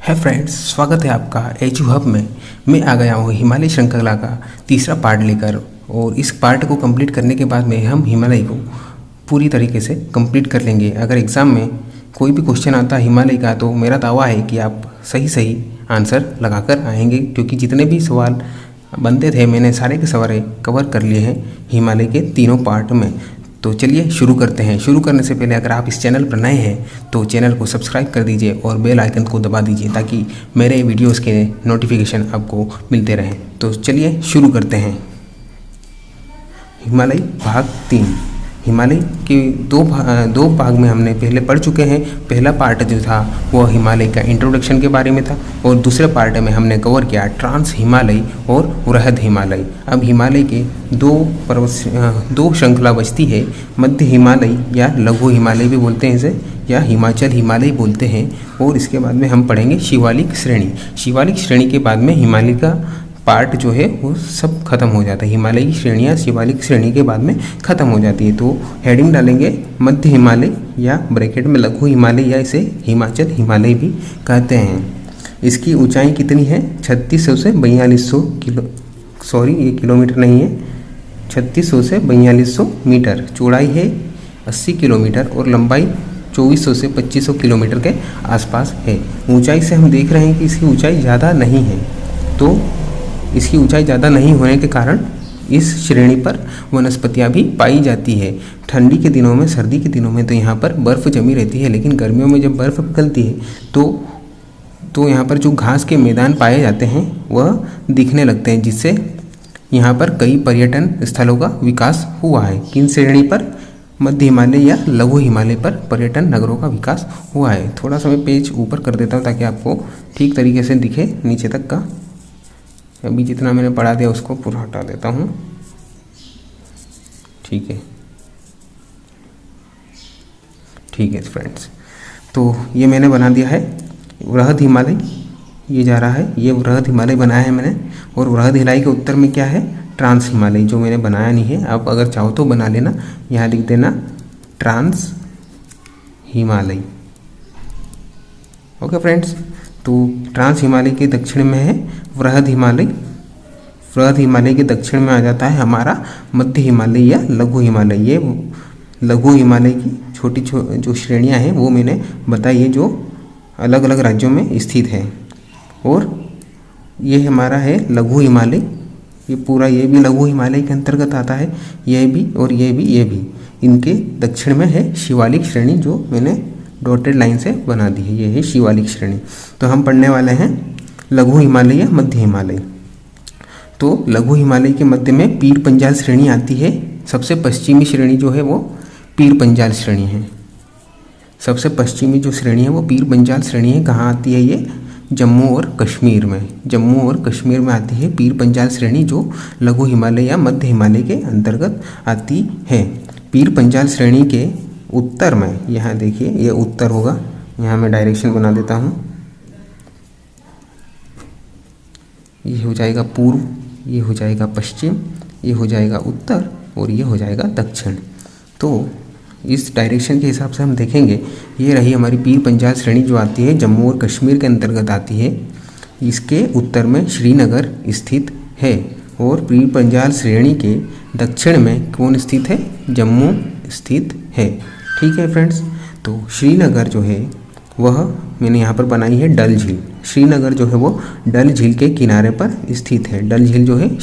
है फ्रेंड्स, स्वागत है आपका एजू हब में। मैं आ गया हूँ हिमालय श्रृंखला का तीसरा पार्ट लेकर, और इस पार्ट को कंप्लीट करने के बाद में हम हिमालय को पूरी तरीके से कंप्लीट कर लेंगे। अगर एग्ज़ाम में कोई भी क्वेश्चन आता है हिमालय का, तो मेरा दावा है कि आप सही सही आंसर लगाकर आएंगे, क्योंकि जितने भी सवाल बनते थे मैंने सारे के सारे कवर कर लिए हैं हिमालय के तीनों पार्ट में। तो चलिए शुरू करते हैं। शुरू करने से पहले अगर आप इस चैनल पर नए हैं तो चैनल को सब्सक्राइब कर दीजिए और बेल आइकन को दबा दीजिए, ताकि मेरे वीडियोस के नोटिफिकेशन आपको मिलते रहें। तो चलिए शुरू करते हैं। हिमालय भाग 3। हिमालय के दो भाग में हमने पहले पढ़ चुके हैं। पहला पार्ट जो था वो हिमालय का इंट्रोडक्शन के बारे में था, और दूसरे पार्ट में हमने कवर किया ट्रांस हिमालय और वृहद हिमालय। अब हिमालय के दो श्रृंखला बचती है, मध्य हिमालय या लघु हिमालय भी बोलते हैं इसे, या हिमाचल हिमालय बोलते हैं। और इसके बाद में हम पढ़ेंगे शिवालिक श्रेणी। शिवालिक श्रेणी के बाद में हिमालय का पार्ट जो है वो सब खत्म हो जाता है। हिमालय की श्रेणियाँ शिवालिक श्रेणी के बाद में खत्म हो जाती है। तो हेडिंग डालेंगे मध्य हिमालय या ब्रैकेट में लघु हिमालय, या इसे हिमाचल हिमालय भी कहते हैं। इसकी ऊंचाई कितनी है? 3600 से 4200 ये किलोमीटर नहीं है, 3600 से 4200 मीटर। चौड़ाई है 80 किलोमीटर और लंबाई 2400 से 2500 किलोमीटर के आसपास है। ऊंचाई से हम देख रहे हैं कि इसकी ऊंचाई ज़्यादा नहीं है। तो इसकी ऊंचाई ज़्यादा नहीं होने के कारण इस श्रेणी पर वनस्पतियाँ भी पाई जाती है। ठंडी के दिनों में, सर्दी के दिनों में तो यहाँ पर बर्फ़ जमी रहती है, लेकिन गर्मियों में जब बर्फ़ पिघलती है तो यहाँ पर जो घास के मैदान पाए जाते हैं वह दिखने लगते हैं, जिससे यहाँ पर कई पर्यटन स्थलों का विकास हुआ है। किन श्रेणी पर? मध्य हिमालय या लघु हिमालय पर पर्यटन नगरों का विकास हुआ है। थोड़ा सा मैं पेज ऊपर कर देता हूँ ताकि आपको ठीक तरीके से दिखे नीचे तक का। अभी जितना मैंने पढ़ा दिया उसको पूरा हटा देता हूँ, ठीक है फ्रेंड्स। तो ये मैंने बना दिया है वृहद हिमालय, ये जा रहा है, ये वृहद हिमालय बनाया है मैंने। और वृहद हिमालय के उत्तर में क्या है? ट्रांस हिमालय, जो मैंने बनाया नहीं है। आप अगर चाहो तो बना लेना, यहाँ लिख देना ट्रांस हिमालय। ओके फ्रेंड्स, तो ट्रांस हिमालय के दक्षिण में है वृहद हिमालय। वृहद हिमालय के दक्षिण में आ जाता है हमारा मध्य हिमालय या लघु हिमालय। ये लघु हिमालय की छोटी जो श्रेणियां हैं वो मैंने बताई है, जो अलग अलग राज्यों में स्थित है। और ये हमारा है लघु हिमालय, ये पूरा ये भी लघु हिमालय के अंतर्गत आता है, ये भी और ये भी। इनके दक्षिण में है शिवालिक श्रेणी, जो मैंने डॉटेड लाइन से बना दी है, ये है शिवालिक श्रेणी। तो हम पढ़ने वाले हैं लघु हिमालय या मध्य हिमालय। तो लघु हिमालय के मध्य में पीर पंजाल श्रेणी आती है। सबसे पश्चिमी श्रेणी जो है वो पीर पंजाल श्रेणी है। सबसे पश्चिमी जो श्रेणी है वो पीर पंजाल श्रेणी है। कहाँ आती है ये? जम्मू और कश्मीर में। जम्मू और कश्मीर में आती है पीर पंजाल श्रेणी, जो लघु हिमालय या मध्य हिमालय के अंतर्गत आती है। पीर पंजाल श्रेणी के उत्तर में, यहाँ देखिए ये उत्तर होगा, यहाँ मैं डायरेक्शन बना देता हूँ। ये हो जाएगा पूर्व, ये हो जाएगा पश्चिम, ये हो जाएगा उत्तर और ये हो जाएगा दक्षिण। तो इस डायरेक्शन के हिसाब से हम देखेंगे, ये रही हमारी पीर पंजाल श्रेणी जो आती है, जम्मू और कश्मीर के अंतर्गत आती है। इसके उत्तर में श्रीनगर स्थित है, और पीर पंजाल श्रेणी के दक्षिण में कौन स्थित है? जम्मू स्थित है। ठीक है फ्रेंड्स, तो श्रीनगर जो है वह मैंने यहाँ पर बनाई है डल झील। श्रीनगर जो है वो डल झील के किनारे पर स्थित है। डल झील जो है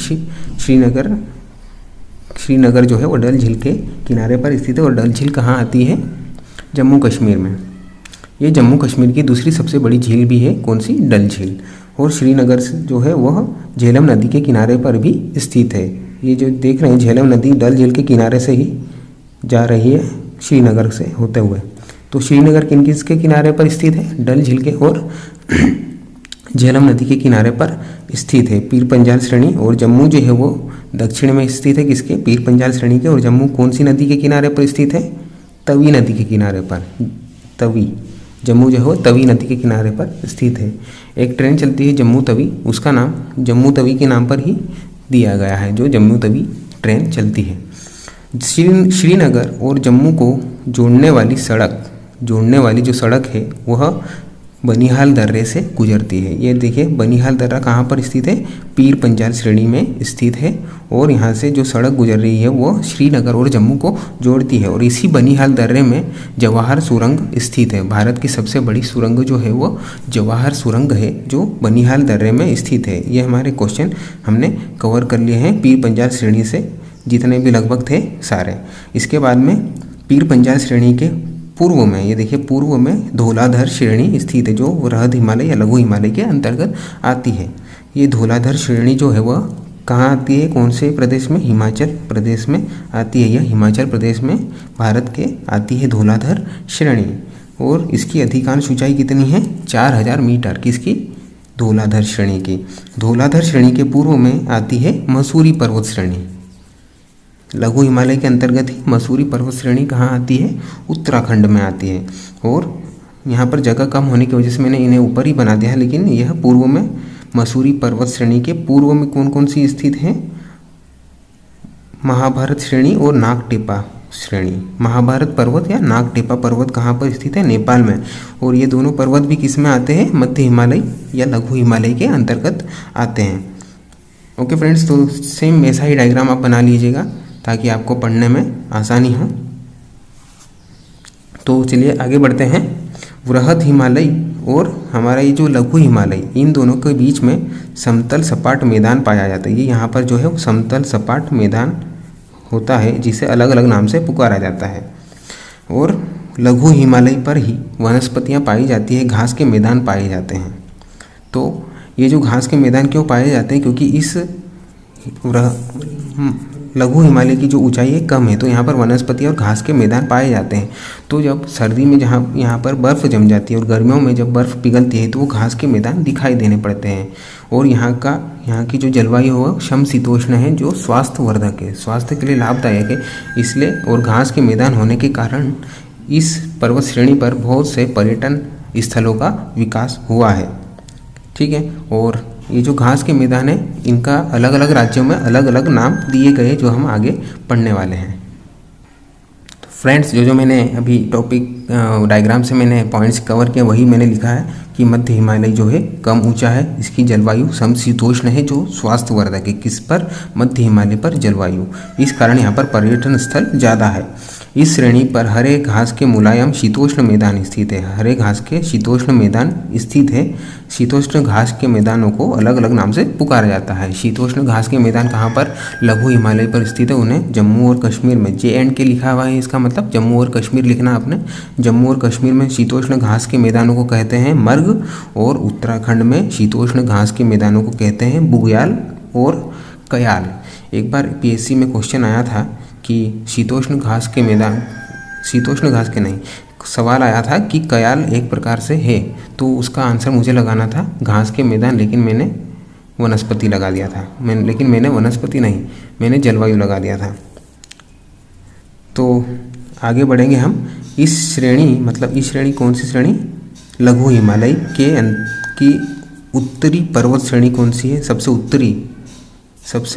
श्रीनगर जो है वो डल झील के किनारे पर स्थित है। और डल झील कहाँ आती है? जम्मू कश्मीर में। ये जम्मू कश्मीर की दूसरी सबसे बड़ी झील भी है। कौन सी? डल झील। और श्रीनगर जो है वह झेलम नदी के किनारे पर भी स्थित है। ये जो देख रहे हैं झेलम नदी डल झील के किनारे से ही जा रही है, श्रीनगर से होते हुए। तो श्रीनगर किन किसके किनारे पर स्थित है? डल झील के और झेलम नदी के किनारे पर स्थित है पीर पंजाल श्रेणी। और जम्मू जो है वो दक्षिण में स्थित है, किसके? पीर पंजाल श्रेणी के। और जम्मू कौन सी नदी के किनारे पर स्थित है? तवी नदी के किनारे पर। तवी, जम्मू जो है वो तवी नदी के किनारे पर स्थित है। एक ट्रेन चलती है जम्मू तवी, उसका नाम जम्मू तवी के नाम पर ही दिया गया है, जो जम्मू तवी ट्रेन चलती है। श्रीनगर और जम्मू को जोड़ने वाली जो सड़क है वह बनिहाल दर्रे से गुजरती है। ये देखिए बनिहाल दर्रा कहाँ पर स्थित है, पीर पंजाल श्रेणी में स्थित है और यहाँ से जो सड़क गुजर रही है वो श्रीनगर और जम्मू को जोड़ती है। और इसी बनिहाल दर्रे में जवाहर सुरंग स्थित है। भारत की सबसे बड़ी सुरंग जो है वो जवाहर सुरंग है जो बनिहाल दर्रे में स्थित है। ये हमारे क्वेश्चन हमने कवर कर लिए हैं पीर पंजाल श्रेणी से, जितने भी लगभग थे सारे। इसके बाद में पीर पंजाल श्रेणी के पूर्व में, ये देखिए पूर्व में धौलाधर श्रेणी स्थित है जो वृहद हिमालय या लघु हिमालय के अंतर्गत आती है। ये धौलाधर श्रेणी जो है वह कहाँ आती है, कौन से प्रदेश में, हिमाचल प्रदेश में आती है। यह हिमाचल प्रदेश में भारत के आती है धौलाधर श्रेणी। और इसकी अधिकांश ऊंचाई कितनी है, 4000 मीटर। किसकी, धौलाधर श्रेणी की। धौलाधर श्रेणी के पूर्व में आती है मसूरी पर्वत श्रेणी। लघु हिमालय के अंतर्गत ही मसूरी पर्वत श्रेणी कहाँ आती है, उत्तराखंड में आती है। और यहाँ पर जगह कम होने की वजह से मैंने इन्हें ऊपर ही बना दिया है, लेकिन यह पूर्व में मसूरी पर्वत श्रेणी के पूर्व में कौन कौन सी स्थित है, महाभारत श्रेणी और नागटेपा श्रेणी। महाभारत पर्वत या नागटेपा पर्वत कहाँ पर स्थित है, नेपाल में। और ये दोनों पर्वत भी किस में आते हैं, मध्य हिमालय या लघु हिमालय के अंतर्गत आते हैं। ओके फ्रेंड्स, तो सेम ऐसा ही डायग्राम आप बना लीजिएगा ताकि आपको पढ़ने में आसानी हो। तो चलिए आगे बढ़ते हैं। वृहद हिमालय और हमारा ये जो लघु हिमालय, इन दोनों के बीच में समतल सपाट मैदान पाया जाता है। ये यहाँ पर जो है वो समतल सपाट मैदान होता है जिसे अलग अलग नाम से पुकारा जाता है। और लघु हिमालय पर ही वनस्पतियाँ पाई जाती है, घास के मैदान पाए जाते हैं। तो ये जो घास के मैदान क्यों पाए जाते हैं, क्योंकि इस लघु हिमालय की जो ऊंचाई है कम है, तो यहाँ पर वनस्पति और घास के मैदान पाए जाते हैं। तो जब सर्दी में जहाँ यहाँ पर बर्फ़ जम जाती है और गर्मियों में जब बर्फ़ पिघलती है तो वो घास के मैदान दिखाई देने पड़ते हैं। और यहाँ की जो जलवायु है समशीतोष्ण है जो स्वास्थ्यवर्धक है, स्वास्थ्य के लिए लाभदायक है इसलिए। और घास के मैदान होने के कारण इस पर्वत श्रेणी पर बहुत से पर्यटन स्थलों का विकास हुआ है। ठीक है, और ये जो घास के मैदान है इनका अलग अलग राज्यों में अलग अलग नाम दिए गए जो हम आगे पढ़ने वाले हैं। तो फ्रेंड्स, जो मैंने अभी टॉपिक डायग्राम से मैंने पॉइंट्स कवर किए वही मैंने लिखा है कि मध्य हिमालय जो है कम ऊंचा है, इसकी जलवायु समशीतोष्ण है जो स्वास्थ्यवर्धक है। किस पर, मध्य हिमालय पर जलवायु, इस कारण यहाँ पर पर्यटन स्थल ज़्यादा है। इस श्रेणी पर हरे घास के मुलायम शीतोष्ण मैदान स्थित है। हरे घास के शीतोष्ण मैदान स्थित है। शीतोष्ण घास के मैदानों को अलग अलग नाम से पुकारा जाता है। शीतोष्ण घास के मैदान कहाँ पर, लघु हिमालय पर स्थित है। उन्हें जम्मू और कश्मीर में JNK लिखा हुआ है, इसका मतलब जम्मू और कश्मीर लिखना आपने। जम्मू और कश्मीर में शीतोष्ण घास के मैदानों को कहते हैं मर्ग, और उत्तराखंड में शीतोष्ण घास के मैदानों को कहते हैं बुग्याल और कयाल। एक बार PSC में क्वेश्चन आया था कि शीतोष्ण घास के मैदान, शीतोष्ण घास के नहीं, सवाल आया था कि कयाल एक प्रकार से है, तो उसका आंसर मुझे लगाना था घास के मैदान, लेकिन मैंने वनस्पति लगा दिया था। लेकिन मैंने वनस्पति नहीं, मैंने जलवायु लगा दिया था। तो आगे बढ़ेंगे हम। इस श्रेणी, मतलब इस श्रेणी कौन सी श्रेणी, लघु हिमालय की उत्तरी पर्वत श्रेणी कौन सी है, सबसे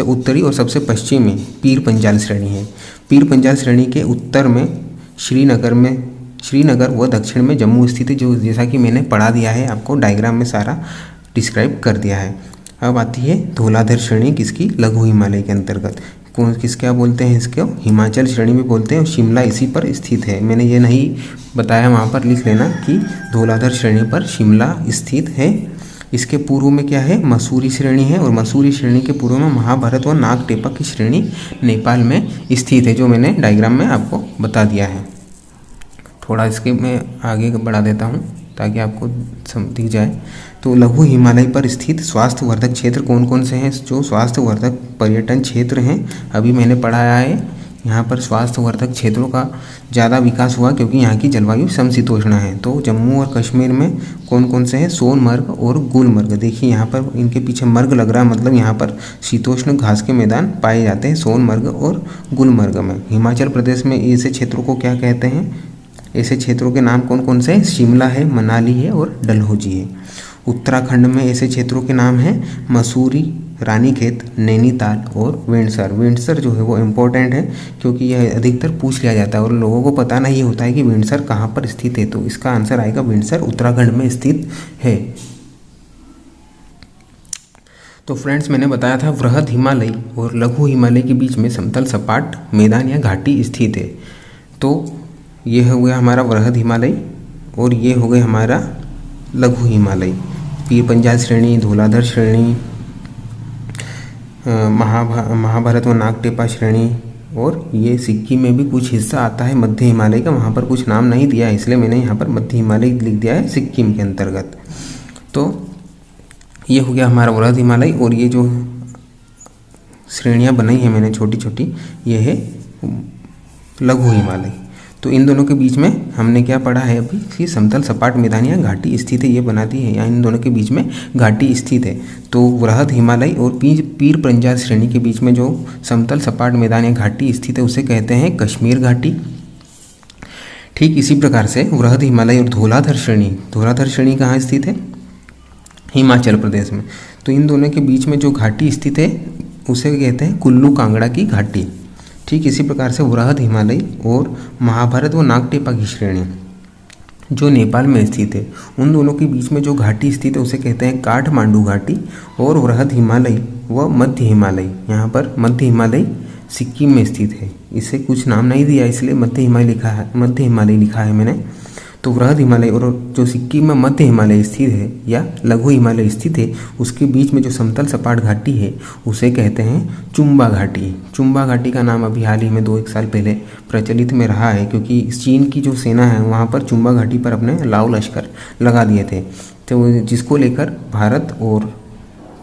उत्तरी और सबसे पश्चिमी पीर पंजाल श्रेणी है। पीर पंजाल श्रेणी के उत्तर में श्रीनगर व दक्षिण में जम्मू स्थित है, जो जैसा कि मैंने पढ़ा दिया है आपको, डायग्राम में सारा डिस्क्राइब कर दिया है। अब आती है धौलाधर श्रेणी, किसकी, लघु हिमालय के अंतर्गत। क्या बोलते हैं इसको, हिमाचल श्रेणी में बोलते हैं, और शिमला इसी पर स्थित है। मैंने ये नहीं बताया, वहाँ पर लिख लेना कि धौलाधर श्रेणी पर शिमला स्थित है। इसके पूर्व में क्या है, मसूरी श्रेणी है, और मसूरी श्रेणी के पूर्व में महाभारत व नागटेपा की श्रेणी नेपाल में स्थित है, जो मैंने डायग्राम में आपको बता दिया है। थोड़ा इसके मैं आगे बढ़ा देता हूँ ताकि आपको दिख जाए। तो लघु हिमालय पर स्थित स्वास्थ्यवर्धक क्षेत्र कौन कौन से हैं, जो स्वास्थ्यवर्धक पर्यटन क्षेत्र हैं, अभी मैंने पढ़ाया है। यहाँ पर स्वास्थ्यवर्धक क्षेत्रों का ज़्यादा विकास हुआ क्योंकि यहाँ की जलवायु समशीतोष्ण है। तो जम्मू और कश्मीर में कौन कौन से हैं, सोनमर्ग और गुलमर्ग। देखिए यहाँ पर इनके पीछे मर्ग लग रहा है, मतलब यहाँ पर शीतोष्ण घास के मैदान पाए जाते हैं सोनमर्ग और गुलमर्ग में। हिमाचल प्रदेश में ऐसे क्षेत्रों को क्या कहते हैं, ऐसे क्षेत्रों के नाम कौन कौन से हैं? शिमला है, मनाली है और डलहौजी है। उत्तराखंड में ऐसे क्षेत्रों के नाम हैं मसूरी, रानीखेत, नैनीताल और विंडसर। विंडसर जो है वो इम्पोर्टेंट है क्योंकि यह अधिकतर पूछ लिया जाता है और लोगों को पता नहीं होता है कि विंडसर कहाँ पर स्थित है। तो इसका आंसर आएगा विंडसर उत्तराखंड में स्थित है। तो फ्रेंड्स, मैंने बताया था वृहद हिमालय और लघु हिमालय के बीच में समतल सपाट मैदान या घाटी स्थित है। तो ये हो गया हमारा वृहद हिमालय और ये हो गया हमारा लघु हिमालय। पीर पंजाल श्रेणी, धौलाधर श्रेणी, महाभारत व नागटेपा श्रेणी, और ये सिक्किम में भी कुछ हिस्सा आता है मध्य हिमालय का। वहाँ पर कुछ नाम नहीं दिया है इसलिए मैंने यहाँ पर मध्य हिमालय लिख दिया है सिक्किम के अंतर्गत। तो ये हो गया हमारा वृहद हिमालय और ये जो श्रेणियाँ बनाई हैं मैंने छोटी छोटी, ये है लघु हिमालय। तो इन दोनों के बीच में हमने क्या पढ़ा है अभी कि समतल सपाट मैदान या घाटी स्थित है, ये बनाती है, या इन दोनों के बीच में घाटी स्थित है। तो वृहद हिमालय और पीर पंजाल श्रेणी के बीच में जो समतल सपाट मैदान या घाटी स्थित है उसे कहते हैं कश्मीर घाटी। ठीक इसी प्रकार से वृहद हिमालय और धौलाधर श्रेणी कहाँ स्थित है? हिमाचल प्रदेश में। तो इन दोनों के बीच में जो घाटी स्थित है उसे कहते हैं कुल्लू कांगड़ा की घाटी। ठीक इसी प्रकार से वृहद हिमालय और महाभारत व नागटेपा की श्रेणी जो नेपाल में स्थित है, उन दोनों के बीच में जो घाटी स्थित है उसे कहते हैं काठमांडू घाटी। और वृहद हिमालय व मध्य हिमालय, यहाँ पर मध्य हिमालय सिक्किम में स्थित है, इसे कुछ नाम नहीं दिया इसलिए मध्य हिमालय लिखा है मैंने। तो वृहद हिमालय और जो सिक्किम में मध्य हिमालय स्थित है या लघु हिमालय स्थित है, उसके बीच में जो समतल सपाट घाटी है उसे कहते हैं चुम्बा घाटी। चुम्बा घाटी का नाम अभी हाल ही में 2-1 साल पहले प्रचलित में रहा है क्योंकि चीन की जो सेना है वहाँ पर चुम्बा घाटी पर अपने लाव लश्कर लगा दिए थे, तो जिसको लेकर भारत और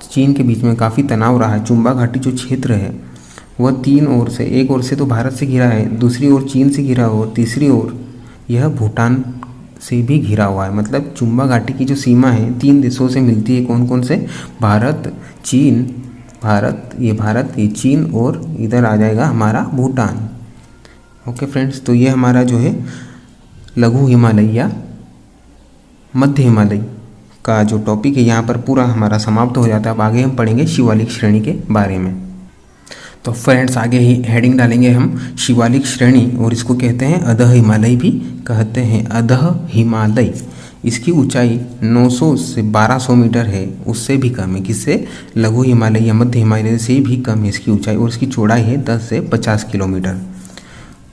चीन के बीच में काफ़ी तनाव रहा है। चुम्बा घाटी जो क्षेत्र है वह 3 ओर से, एक ओर से तो भारत से घिरा है, दूसरी ओर चीन से घिरा और तीसरी ओर यह भूटान से भी घिरा हुआ है। मतलब चुम्बा घाटी की जो सीमा है 3 देशों से मिलती है। कौन कौन से? भारत, ये चीन और इधर आ जाएगा हमारा भूटान। ओके फ्रेंड्स, तो ये हमारा जो है लघु हिमालय या मध्य हिमालय का जो टॉपिक है यहाँ पर पूरा हमारा समाप्त हो जाता है। अब आगे हम पढ़ेंगे शिवालिक श्रेणी के बारे में। तो फ्रेंड्स, आगे ही हेडिंग डालेंगे हम शिवालिक श्रेणी और इसको कहते हैं अधः हिमालय भी कहते हैं। अधः हिमालय, इसकी ऊंचाई 900 से 1200 मीटर है, उससे भी कम है। किससे? लघु हिमालय या मध्य हिमालय से भी कम है इसकी ऊंचाई, और इसकी चौड़ाई है 10 से 50 किलोमीटर।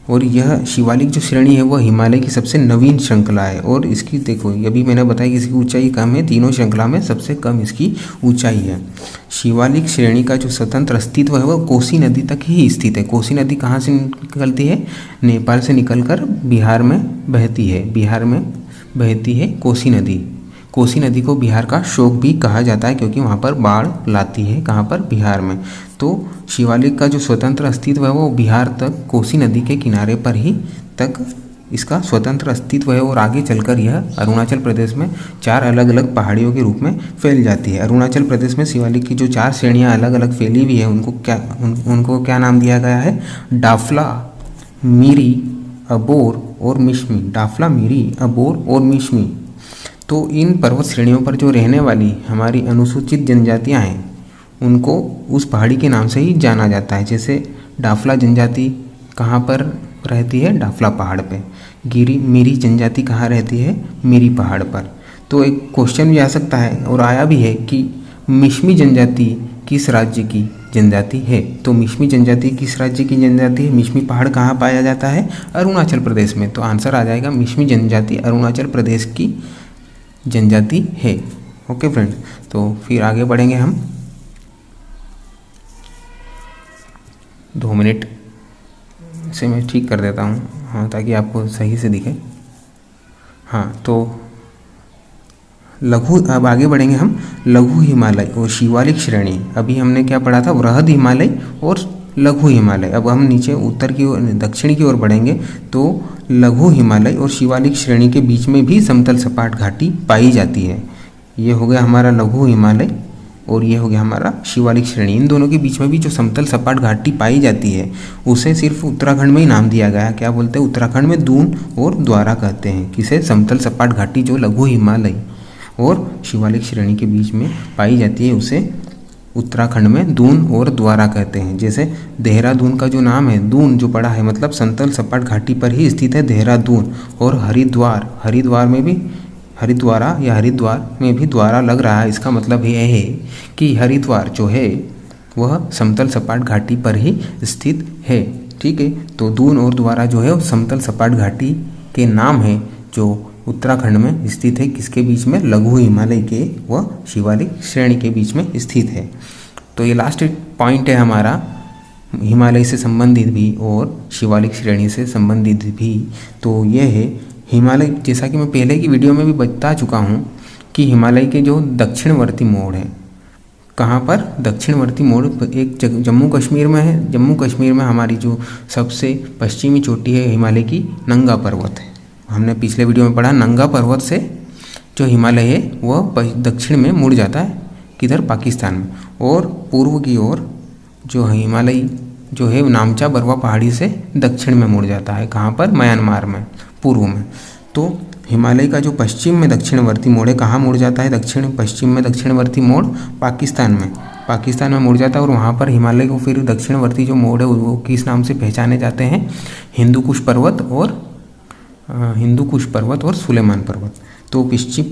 और यह शिवालिक जो श्रेणी है वह हिमालय की सबसे नवीन श्रृंखला है। और इसकी देखो, अभी मैंने बताया कि इसकी ऊंचाई कम है, तीनों श्रृंखला में सबसे कम इसकी ऊंचाई है। शिवालिक श्रेणी का जो स्वतंत्र अस्तित्व है वह कोसी नदी तक ही स्थित है। कोसी नदी कहाँ से निकलती है? नेपाल से निकलकर बिहार में बहती है कोसी नदी। कोसी नदी को बिहार का शोक भी कहा जाता है क्योंकि वहाँ पर बाढ़ लाती है। कहाँ पर? बिहार में। तो शिवालिक का जो स्वतंत्र अस्तित्व है वो बिहार तक, कोसी नदी के किनारे पर ही तक इसका स्वतंत्र अस्तित्व है। और आगे चलकर यह अरुणाचल प्रदेश में 4 अलग अलग पहाड़ियों के रूप में फैल जाती है। अरुणाचल प्रदेश में शिवालिक की जो 4 श्रेणियाँ अलग अलग फैली हुई है उनको क्या नाम दिया गया है? डाफला, मिरी, अबोर और मिश्मी। डाफला, मिरी, अबोर और मिश्मी। तो इन पर्वत श्रेणियों पर जो रहने वाली हमारी अनुसूचित जनजातियां हैं उनको उस पहाड़ी के नाम से ही जाना जाता है। जैसे डाफला जनजाति कहाँ पर रहती है? डाफला पहाड़ पे। मिरी जनजाति कहाँ रहती है? मिरी पहाड़ पर। तो एक क्वेश्चन भी आ सकता है और आया भी है कि मिश्मी जनजाति किस राज्य की जनजाति है? तो मिश्मी जनजाति किस राज्य की जनजाति है? मिश्मी पहाड़ कहाँ पाया जाता है? अरुणाचल प्रदेश में। तो आंसर आ जाएगा मिश्मी जनजाति अरुणाचल प्रदेश की जनजाति है। ओके फ्रेंड्स, तो फिर आगे बढ़ेंगे हम। 2 मिनट से मैं ठीक कर देता हूँ, हाँ, ताकि आपको सही से दिखे। हाँ, तो अब आगे बढ़ेंगे हम लघु हिमालय और शिवालिक श्रेणी। अभी हमने क्या पढ़ा था? वृहद हिमालय और लघु हिमालय। अब हम नीचे उत्तर की ओर, दक्षिण की ओर बढ़ेंगे तो लघु हिमालय और शिवालिक श्रेणी के बीच में भी समतल सपाट घाटी पाई जाती है। ये हो गया हमारा लघु हिमालय और ये हो गया हमारा शिवालिक श्रेणी। इन दोनों के बीच में भी जो समतल सपाट घाटी पाई जाती है उसे सिर्फ उत्तराखंड में ही नाम दिया गया है। क्या बोलते हैं? उत्तराखंड में दून और द्वारा कहते हैं। किसे? समतल सपाट घाटी जो लघु हिमालय और शिवालिक श्रेणी के बीच में पाई जाती है उसे उत्तराखंड में दून और द्वारा कहते हैं। जैसे देहरादून का जो नाम है, दून जो पड़ा है मतलब समतल सपाट घाटी पर ही स्थित है देहरादून। और हरिद्वार में भी हरिद्वार में भी द्वारा लग रहा है। इसका मतलब यह है कि हरिद्वार जो है वह समतल सपाट घाटी पर ही स्थित है। ठीक है, तो दून और द्वारा जो है समतल सपाट घाटी के नाम है जो उत्तराखंड में स्थित है। किसके बीच में? लघु हिमालय के व शिवालिक श्रेणी के बीच में स्थित है। तो ये लास्ट पॉइंट है हमारा, हिमालय से संबंधित भी और शिवालिक श्रेणी से संबंधित भी। तो ये है हिमालय, जैसा कि मैं पहले की वीडियो में भी बता चुका हूँ कि हिमालय के जो दक्षिणवर्ती मोड़ हैं, कहाँ पर? दक्षिणवर्ती मोड़ एक जम्मू कश्मीर में है। जम्मू कश्मीर में हमारी जो सबसे पश्चिमी चोटी है हिमालय की, नंगा पर्वत है। हमने पिछले वीडियो में पढ़ा, नंगा पर्वत से जो हिमालय है वह दक्षिण में मुड़ जाता है। किधर? पाकिस्तान में। और पूर्व की ओर जो हिमालय जो है नामचा बरवा पहाड़ी से दक्षिण में मुड़ जाता है। कहाँ पर? म्यांमार में, पूर्व में। तो हिमालय का जो पश्चिम में दक्षिणवर्ती मोड़ है, कहाँ मुड़ जाता है? दक्षिण पश्चिम में दक्षिणवर्ती मोड़ पाकिस्तान में मुड़ जाता है। और वहाँ पर हिमालय को फिर दक्षिणवर्ती जो मोड़ है वो किस नाम से पहचाने जाते हैं? हिंदू कुश पर्वत और सुलेमान पर्वत। तो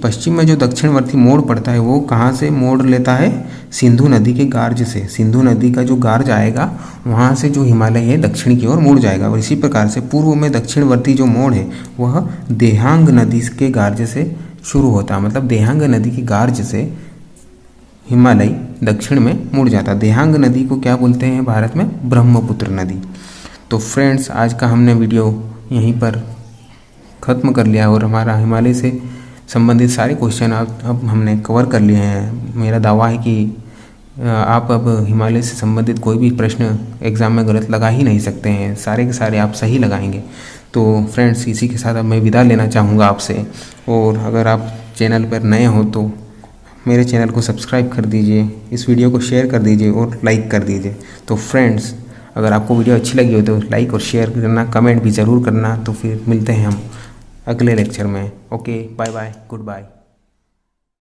पश्चिम में जो दक्षिणवर्ती मोड़ पड़ता है वो कहाँ से मोड़ लेता है? सिंधु नदी के गार्ज से। सिंधु नदी का जो गार्ज आएगा वहाँ से जो हिमालय है दक्षिण की ओर मुड़ जाएगा। और इसी प्रकार से पूर्व में दक्षिणवर्ती जो मोड़ है वह देहांग नदी के गार्ज से शुरू होता है। मतलब देहांग नदी के गार्ज से हिमालय दक्षिण में मुड़ जाता है। देहांग नदी को क्या बोलते हैं भारत में? ब्रह्मपुत्र नदी। तो फ्रेंड्स, आज का हमने वीडियो यहीं पर ख़त्म कर लिया और हमारा हिमालय से संबंधित सारे क्वेश्चन अब हमने कवर कर लिए हैं। मेरा दावा है कि आप अब हिमालय से संबंधित कोई भी प्रश्न एग्ज़ाम में गलत लगा ही नहीं सकते हैं। सारे के सारे आप सही लगाएंगे। तो फ्रेंड्स, इसी के साथ अब मैं विदा लेना चाहूँगा आपसे। और अगर आप चैनल पर नए हो तो मेरे चैनल को सब्सक्राइब कर दीजिए, इस वीडियो को शेयर कर दीजिए और लाइक कर दीजिए। तो फ्रेंड्स, अगर आपको वीडियो अच्छी लगी हो तो लाइक और शेयर करना, कमेंट भी ज़रूर करना। तो फिर मिलते हैं हम अगले लेक्चर में। Okay, bye bye, good bye.